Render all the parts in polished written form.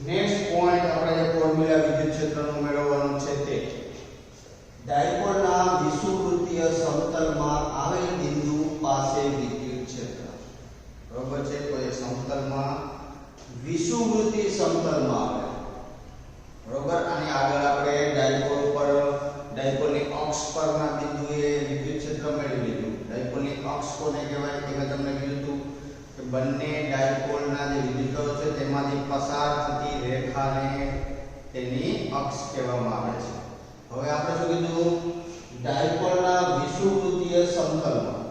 Next point આપણે જે formula વિદ્યુત ક્ષેત્રનો મેળવવાનો છે તે ડાયપોલના વિષુવવૃત્તીય સમતલમાં આવેલ બિંદુ પાસે વિદ્યુત ક્ષેત્ર. બરોબર છે. તો એ સમતલમાં વિષુવવૃત્તીય સમતલમાં આવે. બરોબર. આની આગળ આપણે ડાયપોલ પર ડાયપોલની અક્ષ પરના બિંદુએ વિદ્યુત ક્ષેત્ર મેળવી લીધું. ડાયપોલની અક્ષ કોને કહેવાય તે મેં તમને કીધું હતું કે બંને ડાયપોલના જે વિદ્યુતો છે તેમાંથી પસાર થતી રેખાને તેની અક્ષ કહેવામાં આવે છે. હવે આપણે શું કીધું? ડાયપોલના વિષુવવૃત્તીય સમતલમાં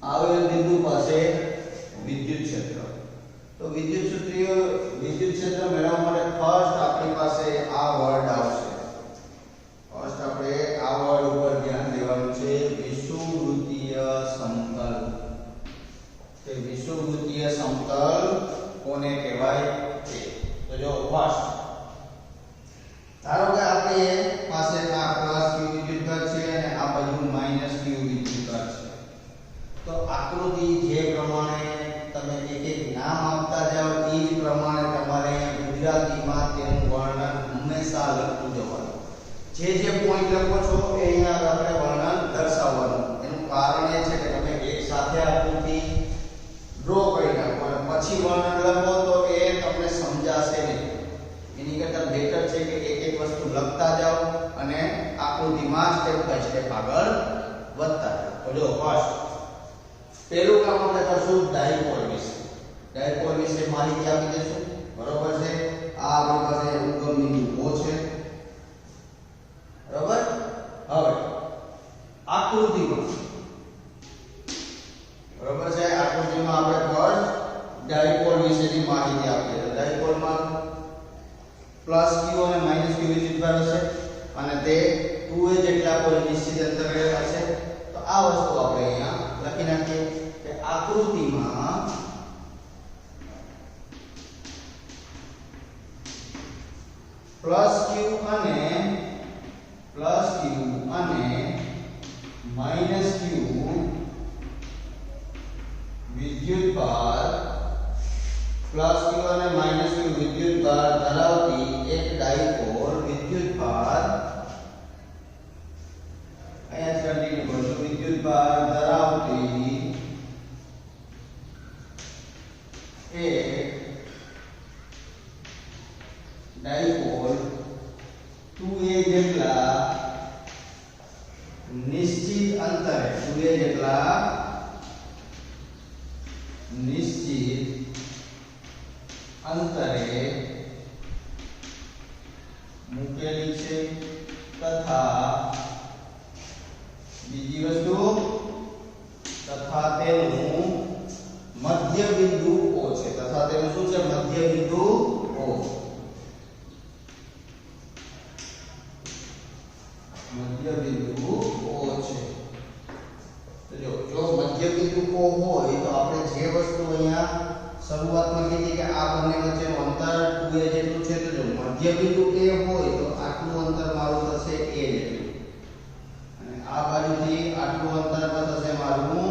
આવેલ બિંદુ પાસે વિદ્યુત ક્ષેત્ર. તો વિદ્યુત ક્ષેત્ર મેળવવા માટે ફર્સ્ટ આપણી પાસે આ વર્ડ આવશે. ફર્સ્ટ આપણે આ વર્ડ ઉપર ધ્યાન દેવાનું છે, વિષુવવૃત્તીય સમતલ. તે વિષુવવૃત્તીય સમતલ કોને કહેવાય છે? તો જો ફર્સ્ટ ધારો કે આપણી પાસે આ પ્લસ q વિદ્યુતભાર છે અને આ બાજુ માઈનસ q વિદ્યુતભાર છે. તો આકૃતિ જે પ્રમાણે તમે એક એક નામ આપતા જાઓ એ જ પ્રમાણે તમારે ગુજરાતીમાં તેનું વર્ણન હંમેશા લખતું જવાનું. જે પોઈન્ટ લખો છો એ અહીંયા આપણે વર્ણન દર્શાવવાનું. એનું કારણ એ છે કે તમે એક સાથે આકૃતિ ડ્રો કરી નાખો અને પછી વર્ણન લખો તો એ તમને સમજાશે નહીં. એની કરતાં બેટર છે કે એક એક વસ્તુ લખતા જાઓ અને આકૃતિમાં સ્ટેપ બાય સ્ટેપ આગળ વધતા જાઓ. તો જો ફર્સ્ટ પહેલું કામ આપણે કરશું ડાયપોલ વિશે. ડાયપોલ વિશે માહિતી આપી દઈશું. બરોબર છે. આ આપણી પાસે ઉગમ બિંદુ O છે. બરોબર. હવે આકૃતિમાં બરોબર છે. આકૃતિમાં આપણે ફર્સ્ટ ડાયપોલ વિશેની માહિતી આપીએ. તો ડાયપોલમાં પ્લસ q અને માઈનસ q વિદ્યુતભાર હશે અને તે 2a જેટલા કોઈ નિશ્ચિત અંતરે હશે. તો આ વસ્તુ આપણે અહીંયા લખી નાખીએ કે આકૃતિમાં પ્લસ q અને માઈનસ q વિદ્યુતભાર પ્લસ q અને માઈનસ q વિદ્યુતભાર ધરાવતી એક ડાયપોલ વિદ્યુતભાર અહીંયા કન્ટિન્યુ કરશું. વિદ્યુતભાર ધરાવતી એક ડાયપોલ 2a જેટલા નિશ્ચિત અંતરે 2a જેટલા નિશ્ચિત અંતરે મૂકેલી છે તથા બીજી વસ્તુ તથા તેનું મધ્ય બિંદુ O છે. તથા તેનું શું છે? મધ્ય બિંદુ O. મધ્ય બિંદુ O છે. તો જો મધ્ય બિંદુ O હોય તો આપણે જે વસ્તુ અહીંયા શરૂઆતમાં કીધી કે આ બંને વચ્ચેનું અંતર 2a જેટલું છે. તો જો મધ્ય બિંદુ A હોય તો આટલું અંતર મારું થશે a જેટલું અને આ બાજુથી આટલું અંતર પર થશે મારું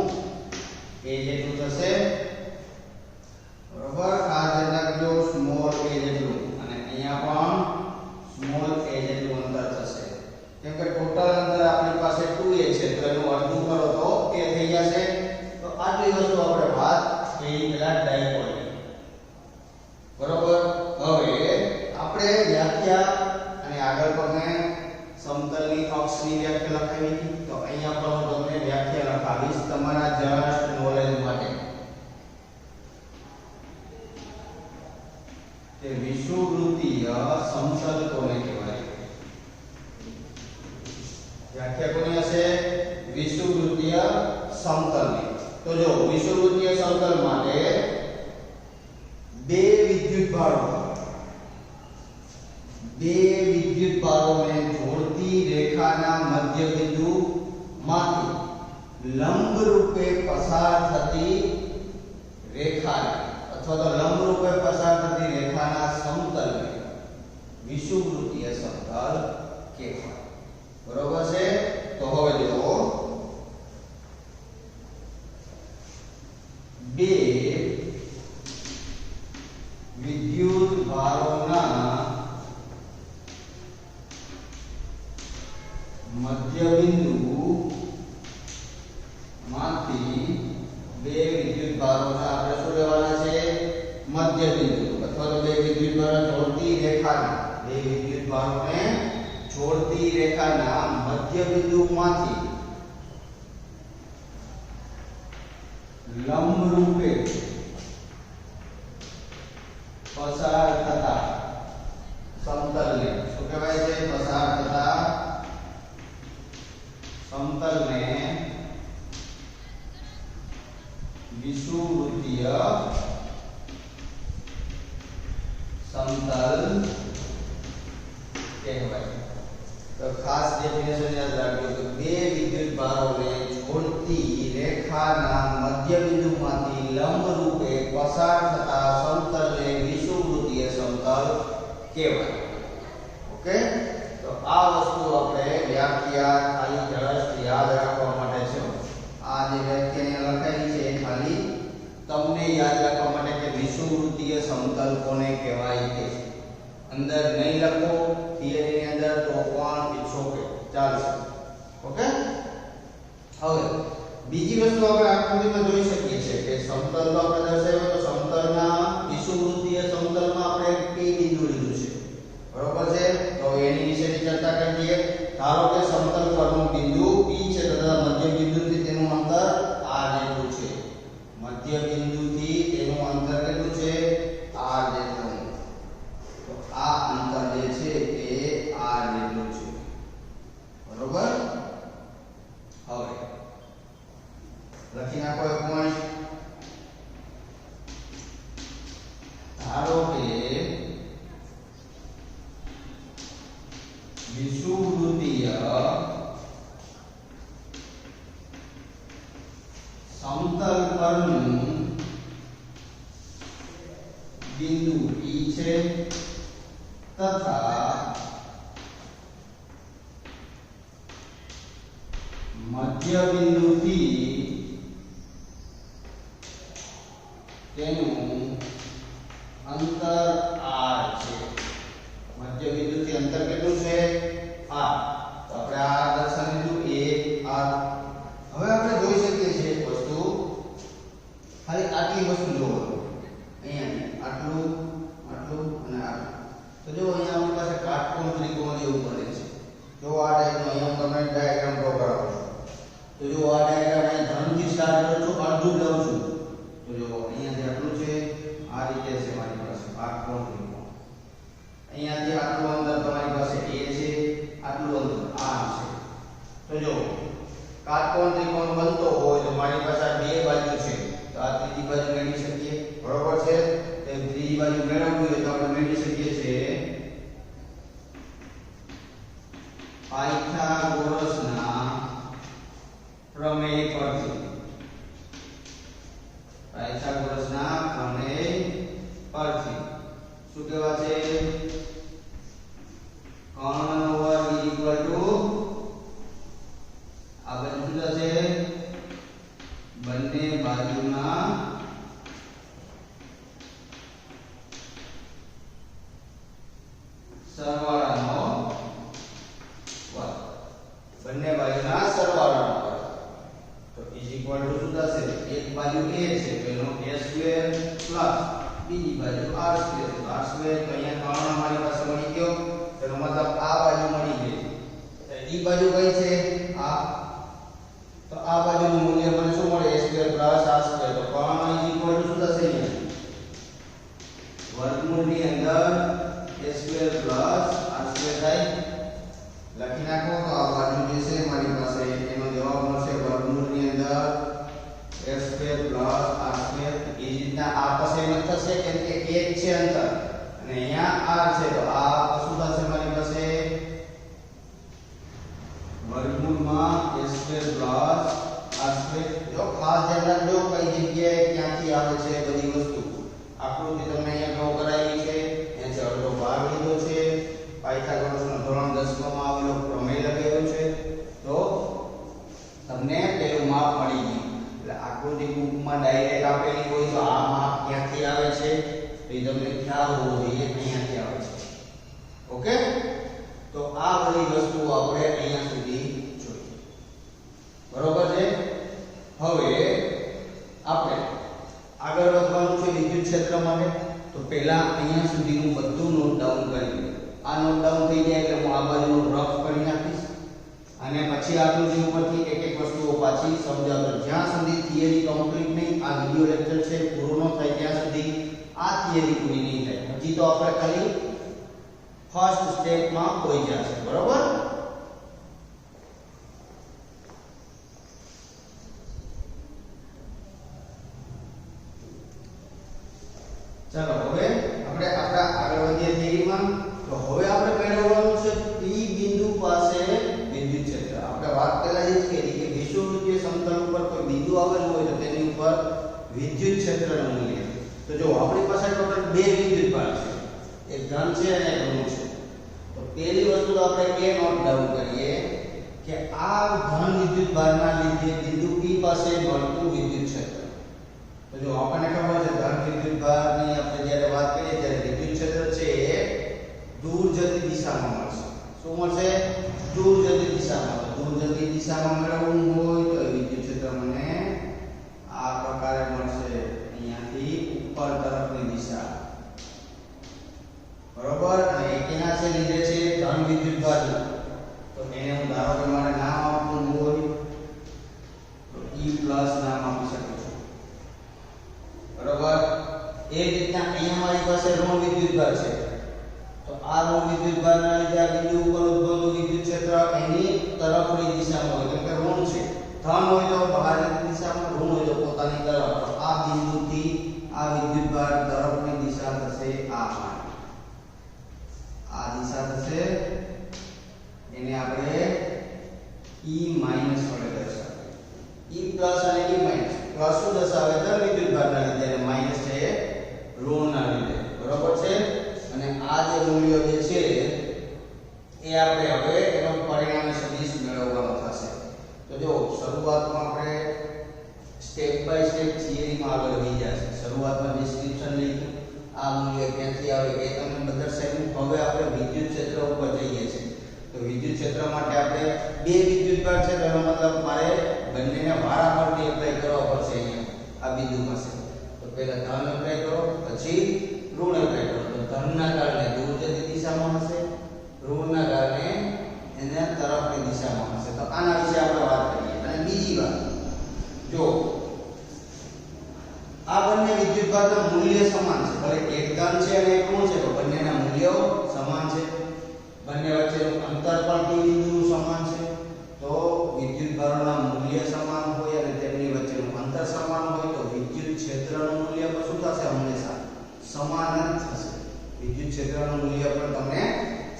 a જેટલું થશે. બરોબર. આ જેટલા જો સ્મોલ a જેટલું અને અહીંયા પણ સ્મોલ a જેટલું અંતર થશે. કેમ કે ટોટલ અંતર આપણી પાસે 2a છે તો એનું અડધું કરો તો a થઈ જશે. તો આટલી વસ્તુ આપણે વાત કરી પેલા ડાયપોલ. બરોબર. હવે આપણે વ્યાખ્યા અને આગળ પણ મેં સમતલની અક્ષની વ્યાખ્યા લખાવી હતી. તો અહીંયા પણ હું તમને વ્યાખ્યા લખાવીશ તમારા જસ્ટ નોલેજ માટે. તે વિષુવવૃત્તીય સમતલ કોને કહેવાય? વ્યાખ્યા કોની હશે? વિષુવવૃત્તીય સમતલની. તો જો વિષુવવૃત્તીય સમતલ માટે બે વિદ્યુતભારોને જોડતી રેખાના મધ્ય બિંદુ માંથી લંબ રૂપે પસાર થતી રેખાને અથવા તો લંબ રૂપે પસાર થતી રેખાના સમતલને વિષુવવૃત્તીય સમતલ કહેવાય. બરોબર છે. તો હવે જુઓ બે વિદ્યુતભાર અથવા તો બે વિદ્યુતભારો જોડતી રેખાના બે વિદ્યુતભારોને જોડતી રેખાના મધ્ય બિંદુમાંથી લંબ રૂપે પસાર થતા સમતલને શું કહેવાય છે? પસાર થતા સમતલને વિષુવવૃત્તીય સમતલ કહેવાય. તો ખાસ ડેફિનેશન યાદ રાખજો કે બે વિદ્યુતભારોને જોડતી રેખાના મધ્ય બિંદુમાંથી લંબ રૂપે પસાર થતા સમતલને વિષુવવૃત્તીય સમતલ કહેવાય. ઓકે, તો આ વસ્તુ આપણે વ્યાખ્યા ખાલી જસ્ટ યાદ રાખવા માટે છે. આ જે વ્યાખ્યા લખાઈ છે ખાલી તમને યાદ રાખવા માટે કે વિષુવવૃત્તીય સમતલ કોને કહેવાય છે. અંદર નહીં લખો થિયરીની અંદર તો પણ ઇટ્સ ઓકે, ચાલશે. ઓકે, હવે બીજી વસ્તુ આપણે આકૃતિમાં જોઈ શકીએ છીએ કે સમતલ તો આપણે દર્શાવ્યો તો સમતલના વિષુવવૃત્તીય સમતલમાં આપણે P બિંદુ લીધું છે. બરોબર છે? તો એની વિશેની ચર્ચા કરી દઈએ. ધારો કે સમતલ પરનું બિંદુ P છે તથા મધ્ય બિંદુથી તેનું અંતર r જેટલું છે. મધ્ય બિંદુથી તેનું અંતર કેટલું છે? r જેટલું. તો આ અંતર જે છે એ r જેટલું છે. બરોબર? હવે લખી નાખો એક પોઈન્ટ. ધારો કે વિષુવવૃત્તીય સમતલ પરનું બિંદુ P છે તથા મધ્ય બિંદુથી તેનું અંતર r છે. મધ્ય બિંદુથી અંતર કેટલું છે? r. તો આપણે આ દર્શાવી દીધું a r. હવે આપણે જોઈ શકીએ છીએ એક વસ્તુ, ખાલી આટલી વસ્તુ જોવો. અહીંયા આટલું આટલું અને આટલું. તો જો અહીંયા આપણી પાસે કાટકોણ ત્રિકોણ જેવું બને છે. જો આ ટાઈપનો અહીંયા હું તમને ડાયાગ્રામ ડ્રો કરાવું છું. તો જો આ ડાયાગ્રામ અહીંયા ધનથી સ્ટાર્ટ કરું છું, અડધું લઉં છું. તો જો અહીંયા જે આટલું છે આ રીતે છે મારી પાસે કાટકોણ ત્રિકોણ. અહીંયાથી આટલું અંતર તમારી પાસે a છે, આટલું અંતર r છે. તો જો કાટકોણ ત્રિકોણ બનતો હોય તો મારી પાસે બે બાજુ છે, તો આ ત્રીજી બાજુ મેળવી શકીએ. બરોબર છે? તો ત્રીજી બાજુ મેળવવી હોય તો આપણે મેળવી શકીએ છીએ પાયથાગોરસના પ્રમેય પરથી. પાયથાગોરસના પ્રમેય પરથી શું કહેવાય છે? કર્ણનો વર્ગ ઇક્વલ ટુ આ બાજુ શું થશે? બંને બાજુના સરવાળાનો વર્ગ. બંને બાજુના સરવાળાનો વર્ગ. તો ઇઝ ઇક્વલ ટુ શું થશે? એક બાજુ a છે તો એનો a² પ્લસ બીજી બાજુ r². r² તો અહીંયા કર્ણ અમારી પાસે મળી ગયો. તેનો મતલબ આ બાજુ મળી ગઈ. ઈ બાજુ કઈ છે? આ. તો આ બાજુનું મૂલ્ય મને શું મળે? a² plus r². તો કર્ણ ઇઝ ઇક્વલ ટુ શું થશે? વર્ગમૂળની અંદર a² પ્લસ r² થાય. લખી નાખો. તો આ બાજુ જે છે મારી પાસે એનો જવાબ મળશે વર્ગમૂળની અંદર a² પ્લસ r². એ રીતના આ પાસે એમ થશે કેમ કે a છે અંતર અને અહીંયા r છે. તો આ શું થશે મારી પાસે? વર્ગમૂળમાં a² પ્લસ r². જો ખાસ ધ્યાન રાખજો કઈ જગ્યાએ ક્યાંથી આવે છે બધી વસ્તુ. આકૃતિ તમને અહીંયા ડ્રો કરાવી છે, એનો અડધો ભાગ લીધો છે. પાયથાગોરસનો ધોરણ 10 માં આવેલો પ્રમેય લગાવ્યો છે. તો તમને પેલું માપ મળી ગયું. એટલે આકૃતિ બુકમાં ડાયરેક્ટ આપેલી હોય તો આ માપ ક્યાંથી આવે છે તો એ તમને ખ્યાલ હોવો જોઈએ અહીંયાથી આવે છે. ઓકે, તો આ બધી વસ્તુઓ આપણે અહીંયા સુધી જોઈ. બરોબર છે? હવે આપણે આગળ વધવાનું છે વિદ્યુત ક્ષેત્ર માટે. તો તો પહેલા અહીંયા સુધીનું બધું નોટ ડાઉન કરી લો. આ નોટ ડાઉન થઈ જાય એટલે હું આ બાજુનો રફ કરી નાખીશ અને પછી આકૃતિ ઉપરથી એક એક વસ્તુઓ પાછી સમજાવતો જ્યાં સુધી થિયરી કમ્પ્લીટ નહીં, આ વિડિયો લેક્ચર છે પૂરો ન થાય ત્યાં સુધી આ થિયરી પૂરી નહીં થાય. હજી તો આપણે ખાલી ફર્સ્ટ સ્ટેપમાં પહોંચ્યા છે, બરોબર? ચાલો હવે આપણે આપણા આગળ વધીએ થિયરીમાં. તો હવે આપણે મેળવવાનું છે P બિંદુ પાસે વિદ્યુત ક્ષેત્ર. આપણે વાત પહેલા એ જ કરી કે વિષુવવૃત્તીય સમતલ ઉપર કોઈ બિંદુ આવેલું હોય તો તેની ઉપર વિદ્યુત ક્ષેત્રનું મૂલ્ય. તો જો આપણી પાસે ટોટલ બે વિદ્યુત ભાર છે, એક ધન છે અને એક ઋણ છે. તો પહેલી વસ્તુ તો આપણે એ નોટ ડાઉન કરીએ કે આ ધન વિદ્યુત ભારના લીધે બિંદુ P પાસે મળતું વિદ્યુત ક્ષેત્ર. તો જો આપણને ખબર છે ધન વિદ્યુત ભારની આપણે જ્યારે વાત કરીએ ત્યારે વિદ્યુત ક્ષેત્ર છે એ દૂર જતી દિશામાં મળશે. શું મળશે? દૂર જતી દિશામાં. તો દૂર જતી દિશામાં મેળવવું હોય તો વિદ્યુત ક્ષેત્ર મને આ પ્રકારે મળશે, અહીંયાથી ઉપર તરફની દિશા, બરોબર? અને એ કેના છે લીધે છે? ધન વિદ્યુત ભાર. તો એને હું ધારો કે મારે નામ આપવું હોય તો E+ નામ આપી શકું છું, બરોબર? એ રીતના અહીંયા મારી પાસે ઋણ વિદ્યુત ભાર છે. તો આ ઋણ વિદ્યુત ભારના લીધે આ બિંદુ ઉપર ઉદ્ભવતું વિદ્યુત ક્ષેત્ર એની તરફની દિશામાં હોય, કેમ કે ઋણ છે. ધન હોય તો બહારની દિશામાં, ઋણ હોય તો પોતાની તરફ. તો આ બિંદુથી આ વિદ્યુત ભાર તરફની દિશા થશે આ દિશા થશે. એને આપણે E- વડે દર્શાવીએ. E+ અને E-. પ્લસ શું દર્શાવે? ધન વિદ્યુત ભારના લીધે અને માઈનસ છે ઋણના લીધે, બરોબર છે? અને આ જે મૂલ્ય જે છે એ આપણે હવે એનો પરિણામી સદિશ મેળવવાનો થશે. તો જો શરૂઆતમાં આપણે સ્ટેપ બાય સ્ટેપ થિયરીમાં આગળ વધી જશે. શરૂઆતમાં ડિસ્ક્રિપ્શન લીધું, આ મૂલ્ય ક્યાંથી આવે એ તમને દર્શાવ્યું. હવે આપણે વિદ્યુત ક્ષેત્ર ઉપર જઈએ છીએ. તો વિદ્યુત ક્ષેત્ર માટે આપણે બે વિદ્યુત ભાર છે, તો એનો મતલબ મારે બંનેને વારાફરતી એપ્લાય કરવા પડશે. અહીંયા આ બિંદુ પાસે તો પહેલા ધન એપ્લાય કરો, પછી ઋણ એપ્લાય કરો. તો ધનના કારણે દૂર જતી દિશામાં હશે, ઋણના કારણે એના તરફની દિશામાં હશે. તો આના વિશે આપણે વાત કરીએ. અને બીજી વાત, જો આ બંને વિદ્યુત ભારના મૂલ્ય સમાન છે, ભલે એક ધન છે અને એક ઋણ છે, તો બંનેના મૂલ્યો સમાન છે. બંને વચ્ચેનું અંતર પણ P બિંદુનું સમાન છે. તો વિદ્યુત ભારોના મૂલ્ય સમાન હોય અને તેમની વચ્ચેનું અંતર સમાન હોય તો વિદ્યુત ક્ષેત્રનું મૂલ્ય પણ શું થશે? હંમેશા સમાન જ થશે. વિદ્યુત ક્ષેત્રનું મૂલ્ય પણ તમને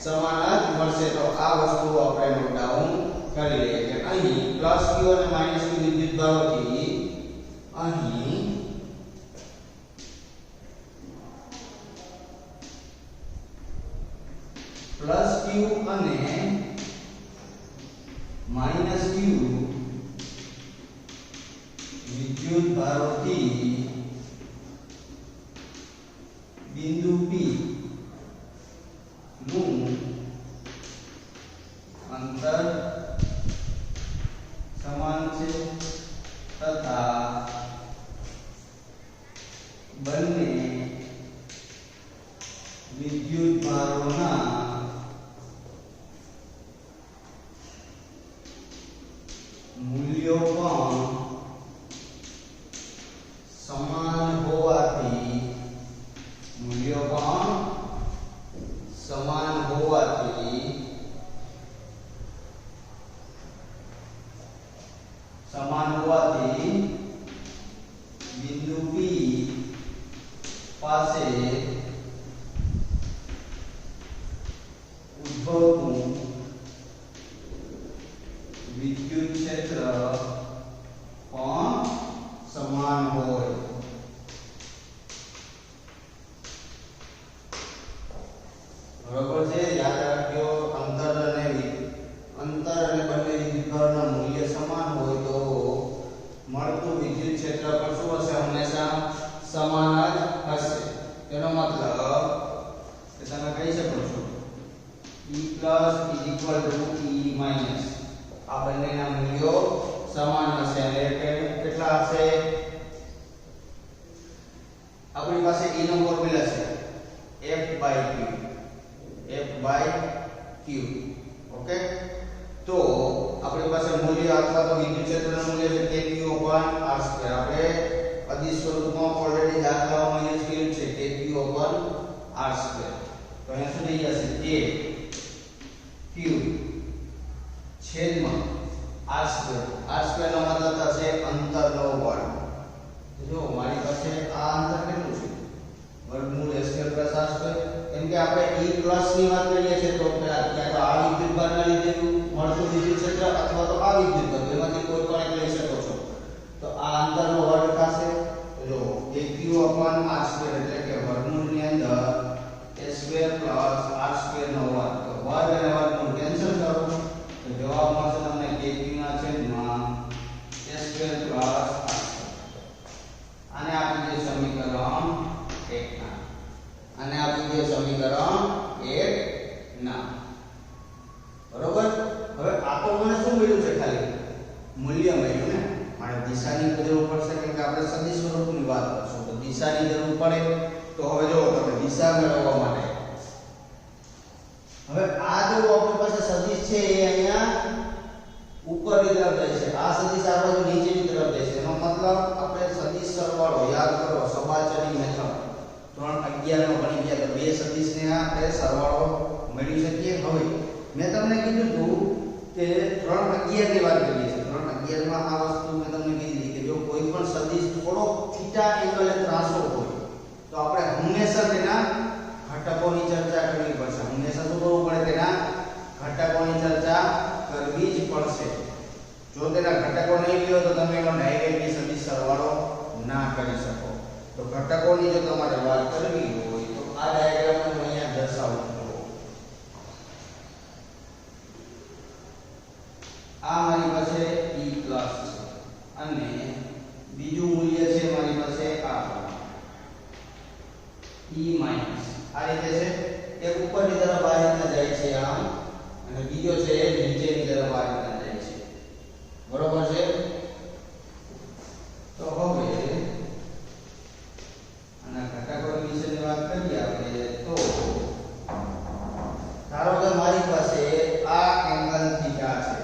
સમાન જ મળશે. તો આ વસ્તુ આપણે નોટ ડાઉન કરી લઈએ કે અહીં +Q અને -Q વિદ્યુત ભારોથી અહીં +Q અને -Q વિદ્યુત ભારોથી બિંદુ P નું અંતર સમાન છે તથા બંને વિદ્યુત ભારોના મૂલ્યો પણ સમાન હોવાથી બિંદુ P પાસે ઉદ્ભવતું વિદ્યુત ક્ષેત્ર પણ સમાન હોય. બરોબર છે? યાદ રાખજો, અંતર અને બંને વિદ્યુત ભારના મૂલ્ય સમાન હોય તો મળતું વિદ્યુત ક્ષેત્ર પણ શું હશે? હંમેશા સમાન જ હશે. તેનો મતલબ કે તમે કહી શકો છો E+ = E-. આ બંનેના મૂલ્યો સમાન હશે. એટલે કેટલા હશે? આપણી પાસે e નો ફોર્મ્યુલા છે f by q ઓકે તો આપણી પાસે મૂલ્ય અથવા તો વિદ્યુત ક્ષેત્રનું મૂલ્ય છે kq r2 આપણે અદિશ સ્વરૂપમાં ઓલરેડી દાખલામાં યુઝ કર્યું છે kq r2 તો અહીંયા શું થઈ જશે k q છેદમાં r2 નો મતલબ થશે અંતરનો વર્ગ જો મારી પાસે આ અંતર કેટલું છે વર્ગમૂળ s2 r2 કેમ કે આપણે e પ્લસ ની વાત કરીએ છીએ તો ક્યાં તો આ વિદ્યુત ભારના લીધે મળતું વિદ્યુત ક્ષેત્ર અથવા તો આ વિદ્યુત ભાર બેમાંથી કોઈ પણ એક લઈ શકો છો તો આ અંતરનો વર્ગ થશે તો જો kq r2 એટલે કે વર્ગમૂળની અંદર s2 r2 નો વર્ગ તો વર્ગ અને વર્ગમૂળ કેન્સલ કરો તો જવાબ મળશે તમને kq ના છેદમાં s2 r2 આને આપી દે સમીકરણ 1 ના આને આપી દે સમીકરણ 1 ના બરોબર હવે આ તો મને શું મળ્યું છે ખાલી મૂલ્ય મળ્યું ને મારે દિશાની જરૂર પડશે કેમ કે આપણે સદિશ સ્વરૂપની વાત કરશું તો દિશાની જરૂર પડે તો હવે જો તમે દિશા મેળવવા માટે હવે આ જો આપણી પાસે સદિશ છે એ અહીંયા ઉપરની તરફ જાય છે આ સદિશ આ બાજુ નીચેની તરફ જાય છે એનો મતલબ આપણે સદિશ સરવાળો યાદ કરો સબાચરી મેથડ 3 11 નો ગણી ગયા તો બે સદિશને આપણે સરવાળો મેળવી શકીએ હવે મેં તમને કીધું હતું કે 3 11 ની વાત કરીએ છીએ 3 11 માં આ વસ્તુ મેં તમને કીધી કે જો કોઈ પણ સદિશ થોડો થીટા એંગલે ત્રાંસો હોય તો આપણે હંમેશા તેના ઘટકોની ચર્ચા કરવી પડશે હંમેશા શું કરવું પડે તેના ઘટકોની ચર્ચા કરવી જ પડશે જો તેના ઘટકો નહીં લ્યો તો તમે એનો ડાયરેક્ટલી સદિશ સરવાળો ના કરી શકો તો ઘટકોની જો તમારે વાત કરવી હોય તો આ ડાયાગ્રામ હું અહીંયા દર્શાવું છું આ મારી પાસે e પ્લસ છે અને બીજું મૂલ્ય છે મારી પાસે આ e માઈનસ આ રીતે છે એક ઉપરની તરફ આ રીતના જાય છે આમ અને બીજો છે નીચેની તરફ આ રીતના જાય છે બરોબર છે તો હવે આના ઘટકો વિશેની વાત કરીએ આપણે તો ધારો કે મારી પાસે આ એંગલ થીટા છે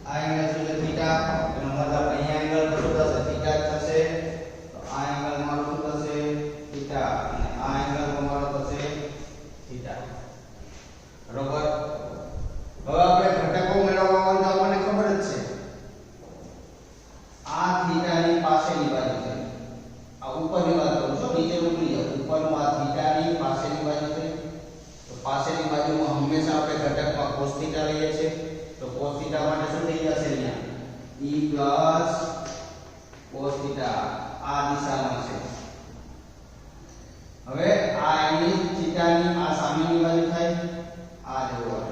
આ એંગલ છે થીટા એનો મતલબ અહીંયા એંગલ શું થશે થીટા જ થશે તો આ એંગલ મારો શું થશે થીટા અને આ એંગલ મારો થશે થીટા બરોબર હવે આપણે ઘટકો મેળવવા હોય તો આપણને ખબર જ છે આ થીટાની પાસેની બાજુ છે આ ઉપરની વાત કરું છું નીચે ઉતરી જાવ ઉપરનું આ થીટાની પાસેની બાજુ છે તો પાસેની બાજુમાં હંમેશા આપણે ઘટકમાં cos થીટા લઈએ છીએ તો cos થીટા માટે શું થઈ જશે અહીંયા e cos થીટા આ દિશામાં છે હવે આ એની થીટાની આ સામેની બાજુ થાય આ જોવા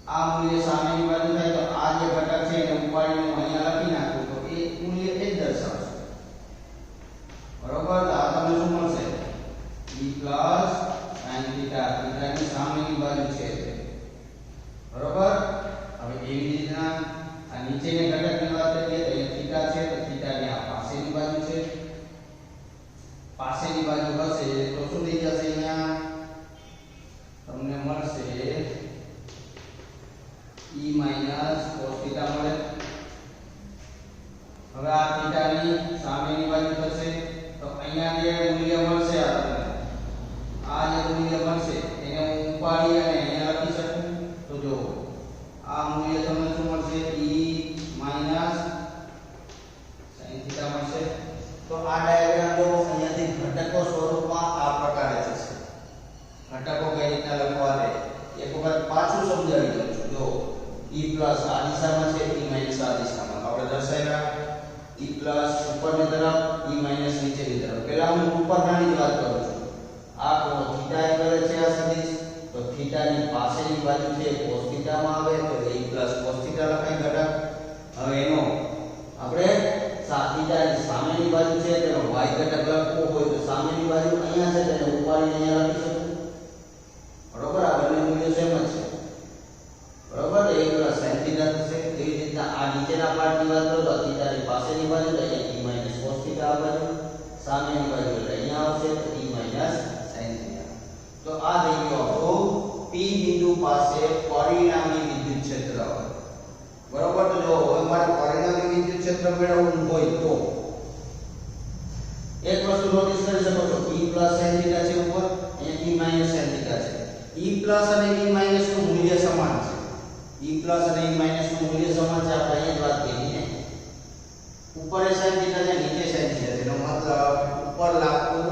આ મૂલ્ય સામેની બાજુ થાય તો આ જે ઘટક છે એને ઉપાડીને અહીંયા લખી નાખું તો એ મૂલ્ય એ જ દર્શાવશે બરોબર તો આ તમને શું મળશે e sin થીટા થીટાની સામેની બાજુ છે બરોબર હવે એવી રીતના આ નીચેની ઘટકની વાત કરીએ તો અહીંયા થીટા છે તો થીટાની આ પાસેની બાજુ છે પાસેની બાજુ હશે તો શું થઈ જશે અહીંયા તમને મળશે e cos થીટા મળે હવે આ થીટાની સામેની બાજુ થશે તો અહીંયા જે મૂલ્ય મળશે આ જે મૂલ્ય મળશે એને હું ઉપાડી અને અહીંયા લખી શકું તો જો આ મૂલ્ય તમને શું મળશે e sin થીટા મળશે તો આ ડાયાગ્રામ જો અહીંયાથી ઘટકો સ્વરૂપમાં આ પ્રકારે થશે ઘટકો કઈ રીતના લખવા દે એક વખત પાછું સમજાવી દઉં છું જો e પ્લસ આ દિશામાં છે e માઈનસ આ દિશામાં આપણે દર્શાવ્યા e પ્લસ ઉપરની તરફ e માઈનસ નીચેની તરફ પહેલા હું ઉપરની જ વાત કરું છું આ કોણ થીટા એંગલ છે આ સદિશ તો થીટાની પાસેની બાજુ છે cos થીટામાં આવે તો e cos થીટા લખાય ઘટક હવે એનો આપણે થીટાની સામેની બાજુ છે તેનો y ઘટક લખવો હોય તો સામેની બાજુ અહીંયા છે તેને ઉપાડીને અહીંયા લખી શકું બરોબર આ બંને મૂલ્ય સેમ જ છે બરોબર એ sin થીટા થશે એવી રીતના આ નીચેના પાર્ટની વાત કરું તો થીટાની પાસેની બાજુ તો અહીંયા e cos થીટા આ બાજુ તો આ થઈ ગયો આપણો P બિંદુ પાસે પરિણામી વિદ્યુત ક્ષેત્ર બરોબર તો જો હવે મારે પરિણામી વિદ્યુત ક્ષેત્ર મેળવવું હોય તો એક વસ્તુ નોટિસ કરી શકો છો E sin θ છે ઉપર અહીંયા E sin θ છે E અને E નું મૂલ્ય સમાન છે E અને E નું મૂલ્ય સમાન છે આપણે અહીંયા જ વાત કરી ને ઉપર sin θ છે નીચે sin θ છે એનો મતલબ ઉપર લાગતું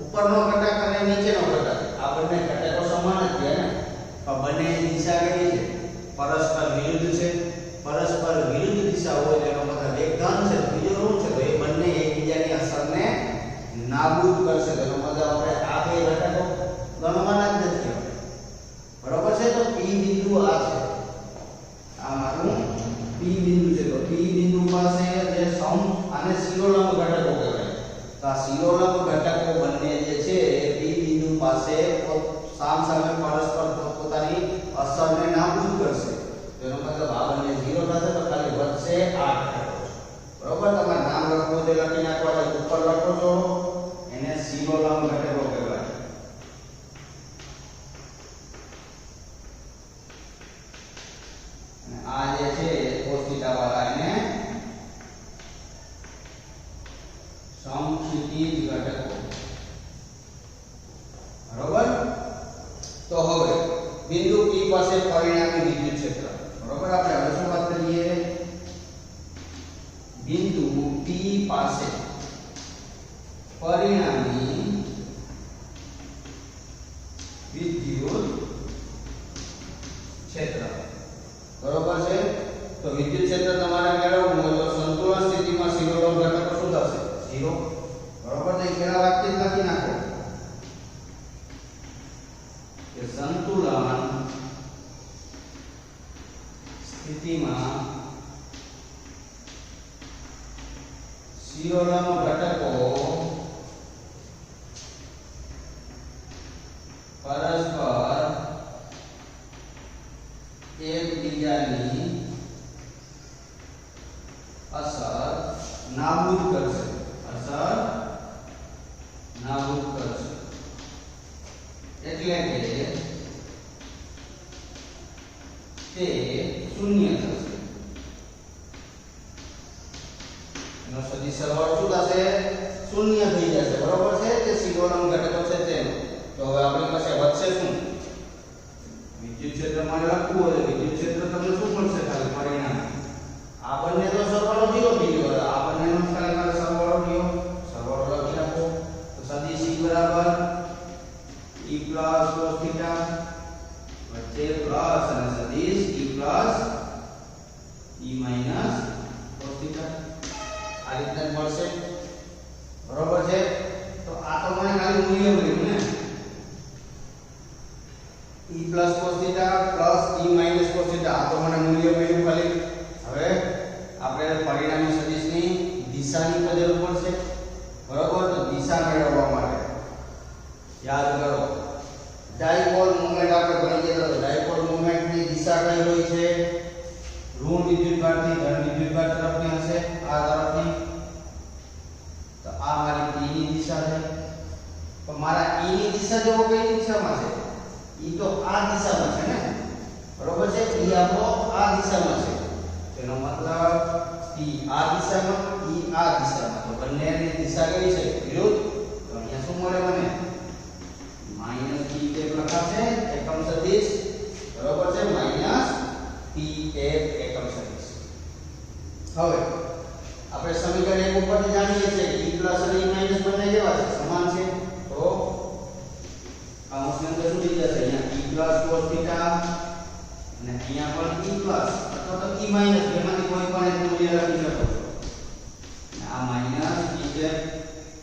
ઉપરનો ઘટક અને નીચેનો ઘટક આ બંને ઘટકો સમાન જ છે ને પણ બંનેની દિશા કઈ છે પરસ્પર વિરુદ્ધ છે પરસ્પર વિરુદ્ધ દિશા હોય તેનો મતલબ એક ધન છે બીજો ઋણ છે તો એ બંને એકબીજાની અસરને નાબૂદ કરશે તેનો મતલબ આપણે આ બે ઘટકો ગણવાના જ નથી બરોબર છે તો P બિંદુ આ છે આ મારું P બિંદુ છે તો P બિંદુ પાસે જે આને શિરોલંબ ઘટકો કહેવાય તો આ શિરોલંબ ઘટકો બંને જે છે એ P બિંદુ પાસે સામસામે પરસ્પર પોતાની અસરને નાબૂદ કરશે તેનો મતલબ આ બંને 0 થશે તો ખાલી વધશે આ ઘટકો બરોબર તમારે નામ લખવું તે લખી નાખવા ઉપર લખો છો એને શિરોલંબ ઘટકો કહેવાય અને આ જે છે cos θ વાળા એને સમક્ષિતિજ ઘટકો બરોબર તો હવે બિંદુ P પાસે પરિણામી વિદ્યુત ક્ષેત્ર બરોબર આપણે હવે શું વાત કરીએ બિંદુ P પાસે પરિણામી વિદ્યુત ક્ષેત્ર બરોબર છે તો વિદ્યુત ક્ષેત્ર તમારે મેળવવું હોય તો સંતુલન સ્થિતિમાં શિરોલંબ ઘટકો શું થશે 0 બરોબર તો પેલા વાક્ય લખી નાખો કે સંતુલન સ્થિતિમાં શિરોલંબ ઘટકો પરસ્પર એકબીજાની અસર નાબૂદ કરશે એટલે કે તે શૂન્ય થશે એનો સદિશ સરવાળો શું થશે શૂન્ય થઈ જશે બરોબર છે જે શિરોલંબ ઘટકો છે તેનો તો હવે આપણી પાસે વધશે શું વિદ્યુત ક્ષેત્ર મારે લખવું હોય વિદ્યુત ક્ષેત્ર તમને શું મળશે ખાલી પરિણામ આ બંને તો સરવાળો 0 થઈ ગયો આ બંનેનો ખાલી મારે સરવાળો લખી નાખો તો સદિશ E બરાબર E cos θ વચ્ચે પ્લસ અને સદિશ E cos θ આ રીતે મળશે બરોબર છે તો આ તો મને ખાલી મૂલ્ય મળ્યું ને E cos θ E cos θ આ તો મને મૂલ્ય મળ્યું ખાલી હવે આપણે પરિણામી સદિશની દિશાની જરૂર પડશે બરોબર તો દિશા મેળવવા માટે યાદ કરો ડાયપોલ મોમેન્ટ આપણે ભણી ગયા તો ડાયપોલ મોમેન્ટની દિશા કઈ હોય છે ઋણ વિદ્યુતભારથી ધન વિદ્યુતભાર તરફની હશે આ તરફની તો આ મારી P ની દિશા છે તો મારા E ની દિશા જો કઈ દિશામાં છે E તો આ દિશામાં છે ને બરોબર છે E આપણો આ દિશામાં છે તેનો મતલબ P આ દિશામાં E આ દિશામાં તો બંનેની દિશા કઈ છે વિરુદ્ધ તો અહીંયા શું મળે મને -P કે લખાશે એકમ સદિશ બરોબર છે -P એકમ સદિશ હવે આપણે સમીકરણ 1 ઉપરથી જાણીએ છીએ કે E અને E બંને કેવા છે સમાન છે તો કૌંસની અંદર શું થઈ જશે અહીંયા E cos θ અને અહીંયા પણ E અથવા તો E બેમાંથી કોઈ પણ એક મૂલ્ય લખી શકો છો આ -P છે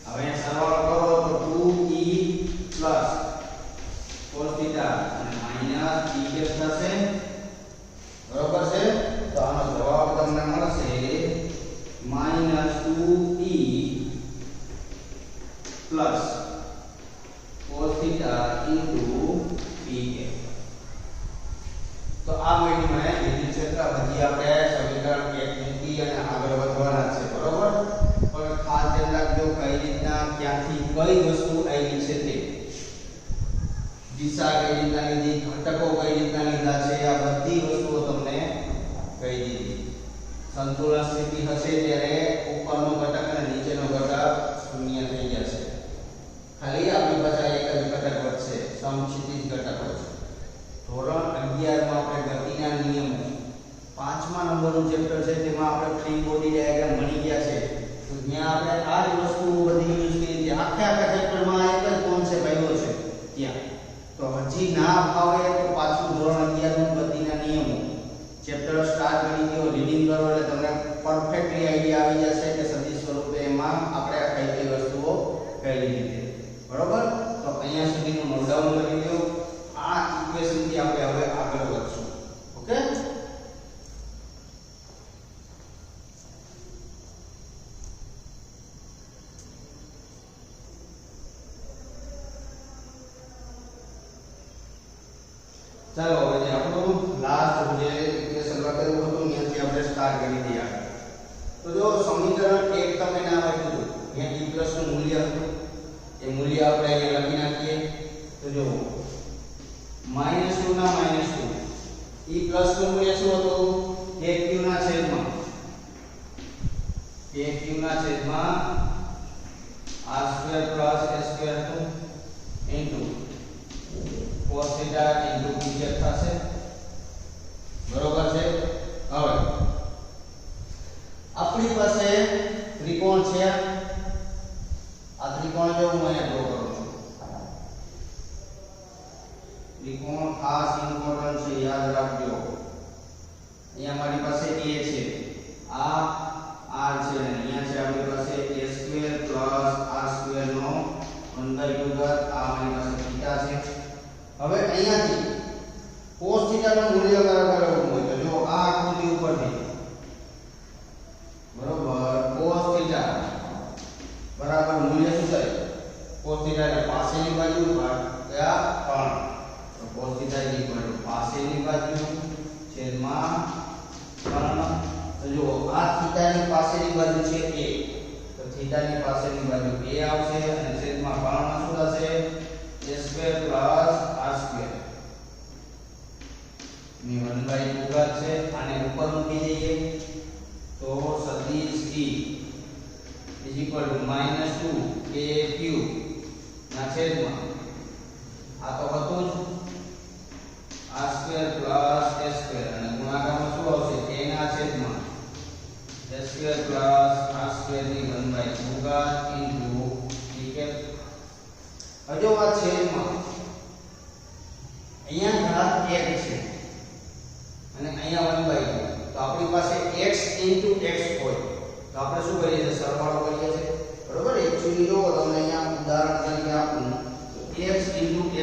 હવે સરવાળો કરો તો 2E cos θ અને -P થશે બરોબર છે તો આનો જવાબ તમને મળશે -2E cos θ P તો આ મળી મને વિદ્યુત ક્ષેત્ર હજી આપણે સમીકરણ 1 મૂકી અને આગળ વધવાના છે બરોબર પણ ખાસ ધ્યાન રાખજો કઈ રીતના ક્યાંથી કઈ વસ્તુ આવી છે તે દિશા કઈ રીતના લીધી, ઘટકો કઈ રીતના લીધા છે, આ બધી વસ્તુઓ તમને કહી દીધી. સંતુલન સ્થિતિ હશે ત્યારે ઉપરનો ઘટક અને નીચેનો ઘટક શૂન્ય થઈ જશે. ખાલી આપણી પાસે એક જ ઘટક વધશે, સમક્ષિતિજ ઘટક વધશે. ધોરણ 11 માં આપણે ગતિના નિયમો 5મા નંબરનું ચેપ્ટર છે, તેમાં આપણે ફ્રી બોડી ડાયાગ્રામ ભણી ગયા છે. તો ત્યાં આપણે આ જ વસ્તુ બધી યુઝ કરી છે. આખા ચેપ્ટરમાં એક જ કોન્સેપ્ટ આવ્યો છે ત્યાં. તો હજી ના ફાવે તો પાછું ધોરણ 11 નું ગતિના નિયમો ચેપ્ટર સ્ટાર્ટ કરી દો, રીડિંગ કરો એટલે તમને પરફેક્ટલી આઈડિયા આવી જશે કે સદિશ સ્વરૂપે એમાં આપણે આ કઈ કઈ વસ્તુઓ કઈ રીતે. બરોબર? તો અહીંયા સુધીનું નોટ ડાઉન કરી દો. આ ઇક્વેશન થી આપણે હવે આગળ વધશું. ઓકે? ચાલો હવે જે આપણું લાસ્ટ જે ઇક્વેશન લખેલું હતું ત્યાંથી આપણે સ્ટાર્ટ કરી દઈએ. તો જો સમીકરણ 1 તમે નામ આપ્યું હતું, ત્યાં e પ્લસ નું મૂલ્ય હતું, એ મૂલ્ય આપણે અહીંયા લખી નાખીએ. તો જો -2 ના -2 e પ્લસ નું મૂલ્ય શું હતું? kq ના છેદમાં r² + s² હતું ઇન્ટુ cos θ ઇન્ટુ pz થશે. બરોબર છે? હવે આપણી પાસે ત્રિકોણ છે. આ ત્રિકોણ જો હું અહીંયા ડ્રો કરું છું. ત્રિકોણ ખાસ ઇમ્પોર્ટન્ટ છે, યાદ રાખજો. અહીંયા મારી પાસે a છે, આ r છે, અને અહીંયા છે આપણી પાસે a² + r² નો 1/2 ઘાત. આ મારી પાસે θ છે. હવે અહીંયાથી cos θ નું મૂલ્ય બરાબર એવું હોય તો જો આ આકૃતિ ઉપરથી બરોબર cos θ બરાબર મૂલ્ય શું થાય? cos θ એટલે પાસેની બાજુ ભાગ્યા કર્ણ. તો cos θ પાસેની બાજુ છેદમાં કર્ણ. તો જો આ θ ની પાસેની બાજુ છે a, તો θ ની પાસેની બાજુ a આવશે અને છેદમાં કર્ણ શું થશે? a² + r² ની 1/2 ઘાત છે. આને ઉપર મૂકી દઈએ તો સદિશ e = -2 kq ના છેદમાં આ તો હતું જ r² + s² અને ગુણાકારમાં શું આવશે? a ના છેદમાં s² + r² ની 1/2 ઘાત ઇન્ટુ pk. હજુ આ છેદમાં અહીંયા ઘાત 1 છે અને અહીંયા 1/2. તો આપણી પાસે x * x હોય તો આપણે શું કરીએ છીએ? સરવાળો કરીએ છીએ. બરોબર? એક્ચ્યુઅલી જો તમને અહીંયા ઉદાહરણ તરીકે આપું તો x *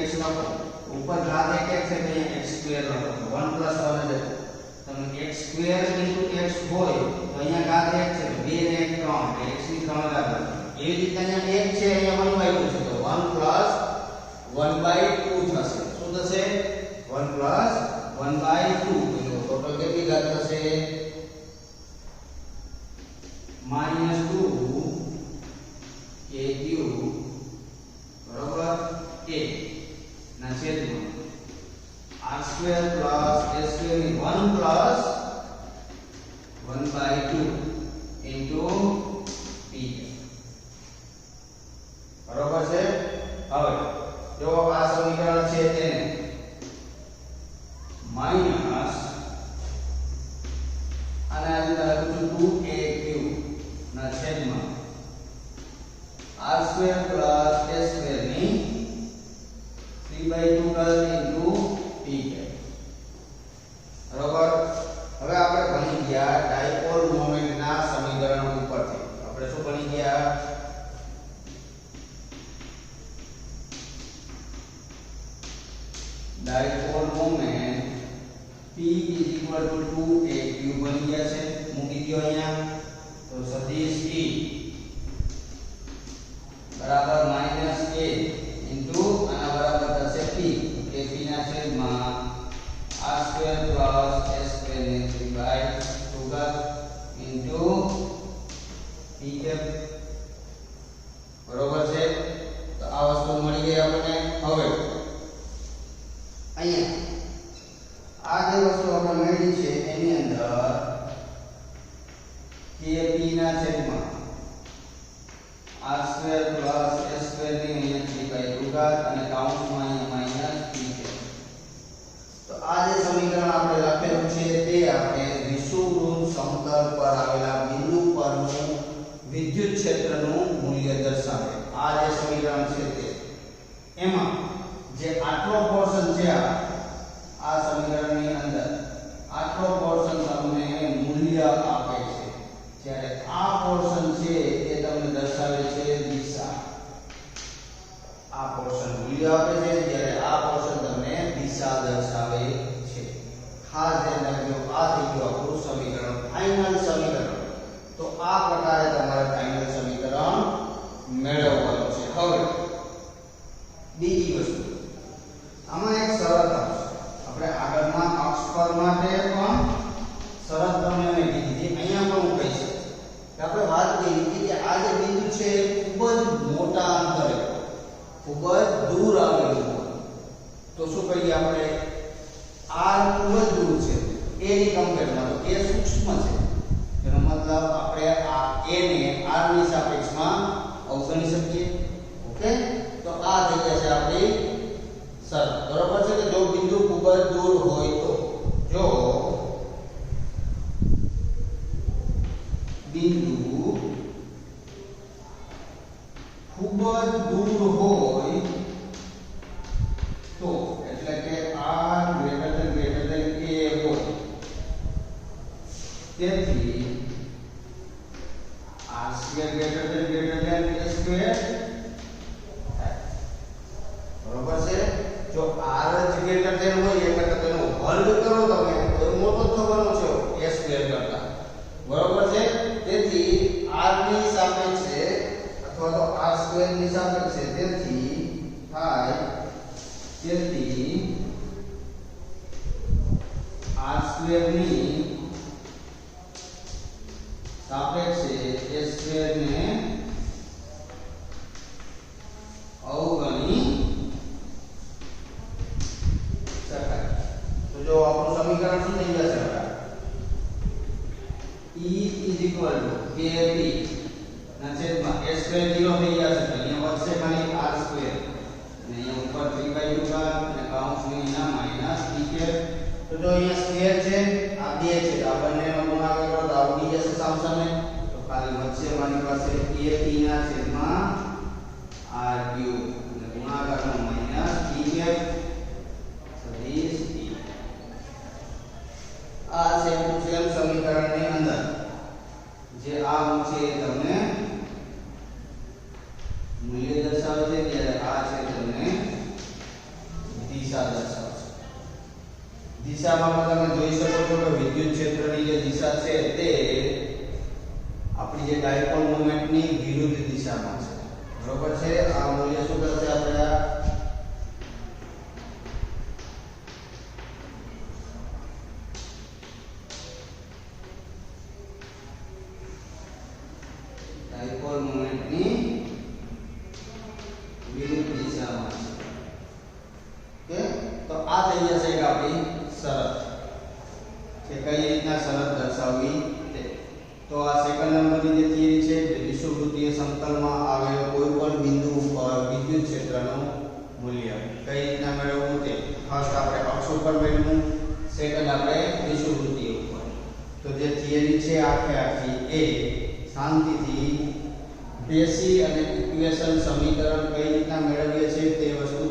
x લખો, ઉપર ઘાત 1 છે તો અહીંયા x² લખો, 1 + 1 એટલે તમે x² * x હોય તો અહીંયા ઘાત 1 છે તો 2 ને 1 3 એટલે x ની 3 ઘાત. એવી રીતે અહીંયા 1 છે, અહીંયા 1/2 છે તો 1 + 1/2 થશે. શું થશે? 1 + 1/2. તો ટોટલ કેટલી ઘાત થશે? -2 kq બરોબર a ના છેદમાં r² + s² ની 1 + 1/2 ઇન્ટુ pk. બરોબર છે? હવે જો આ સમીકરણ છે તેને માઈનસ અને આ રીતે લખું છું 2kq ના છેદમાં r² + s² ની 3/2 ઘાત ઇન્ટુ pk. બરોબર? હવે આપણે ભણી ગયા ડાયપોલ મોમેન્ટ ના સમીકરણ ઉપરથી. આપણે શું ભણી ગયા? ડાયપોલ મોમેન્ટ P = 2kq બની ગયા છે. મૂકી દો અહીંયા. તો સદિશ E બરાબર -a ઇન્ટુ આના બરાબર થશે p, kp ના છેદમાં r² + s² ને 3/2 ઘાત ઇન્ટુ pk. બરોબર છે? તો આ વસ્તુ મળી ગઈ આપણને. હવે અને કાઉન્સમાં અહીંયા માઈનસ p છે. તો આ જે સમીકરણ આપણે લખેલું છે તે આપણે વિષુવવૃત્ત સમતલ પર આવેલા બિંદુ પરનું વિદ્યુત ક્ષેત્રનું મૂલ્ય દર્શાવે. આ જે સમીકરણ છે તે એમાં જે આટલો પોર્શન છે આ સમીકરણની અંદર આટલો પોર્શન તમને મૂલ્ય આપે છે, જ્યારે આ પોર્શન છે એ તમને દર્શાવે છે દિશા. આ પોર્શન મૂલ્ય આપે છે જ્યારે આ પોર્શન તમને દિશા દર્શાવે છે. ખાસ ધ્યાન રાખજો, આ થઈ ગયું આપણું સમીકરણ, ફાઇનલ સમીકરણ. તો આ પ્રકારે તમારે ફાઇનલ સમીકરણ મેળવવાનું છે. હવે બીજી વસ્તુ, આમાં એક શરત આવશે. આપણે આગળના અક્ષ પર માટે પણ શરત તમને મેં કીધી હતી, અહીંયા પણ હું કહીશ કે આપણે વાત કરી હતી કે આ જે બિંદુ છે ખૂબ જ મોટા અંતરે, ખૂબ જ દૂર આવેલું હોય. તો શું કહીએ આપણે, r ખૂબ જ દૂર છે a ની કમ્પેરમાં, તો a સૂક્ષ્મ છે. એનો મતલબ આપણે આ a ને r ની સાપેક્ષમાં અવગણી શકીએ. ઓકે, તો આ થઈ જશે આપણી શરત. બરોબર છે કે જો બિંદુ ખૂબ જ દૂર હોય તો, જો બિંદુ ખૂબ જ દૂર હોય તો, એટલે કે r greater than a હોય, તેથી r square greater than a square. બરોબર છે, જો r જ greater than હોય એ કરતા તેનો વર્ગ કરો તમે તો મોટો થવાનો છે a square કરતા. બરોબર છે, તેથી r ની સાપેક્ષે અથવા તો r સ્ક્વેર ની સાપેક્ષે તેથી થાય, તેથી r સ્ક્વેર ની સાપેક્ષે a સ્ક્વેર ને અવગણી શકાય. તો જો આપણું સમીકરણ શું થઈ જશે, E kb ના છેદમાં a સ્ક્વેર 0 થઈ જશે, તો અહીંયા વધશે ખાલી r સ્ક્વેર અને અહીંયા ઉપર 3/2 અને કાઉન્સમાં અહીંયા માઈનસ p કે. તો જો અહીંયા સ્ક્વેર છે, આ 2 છે, આ બંનેનો ગુણાકાર કરો તો આ ઉડી જશે સામસામે, તો ખાલી વધશે મારી પાસે a p ના છેદમાં r ક્યુબ અને ગુણાકારમાં માઈનસ p કે સદિશ p. આ સેમ ટુ સેમ સમીકરણની અંદર જે આ છે તમને મૂલ્ય દર્શાવે છે, ત્યારે આ છે તમને દિશા દર્શાવે છે. દિશામાં તમે જોઈ શકો છો કે વિદ્યુત ક્ષેત્રની જે દિશા છે તે આપણી જે ડાયપોલ મોમેન્ટની વિરુદ્ધ દિશામાં છે. બરોબર છે, આ મૂલ્ય શું કરશે, આપણે ડાયપોલ મોમેન્ટની વિરુદ્ધ દિશામાં છે. ઓકે, તો આ થઈ જશે એક આપણી શરત કે કઈ રીતના શરત દર્શાવવી તે. તો આ સેકન્ડ નંબરની જે થિયરી છે તે વિષુવવૃત્તીય સમતલમાં આવેલો કોઈ પણ બિંદુ ઉપર વિદ્યુત ક્ષેત્રનું મૂલ્ય કઈ રીતના મેળવવું તે. ફર્સ્ટ આપણે અક્ષ ઉપર મેળવવું, સેકન્ડ આપણે વિષુવવૃત્તીય ઉપર. તો જે થિયરી છે આખી એ શાંતિથી બેસી અને ઇક્વેશન સમીકરણ કઈ રીતના મેળવીએ છીએ તે વસ્તુ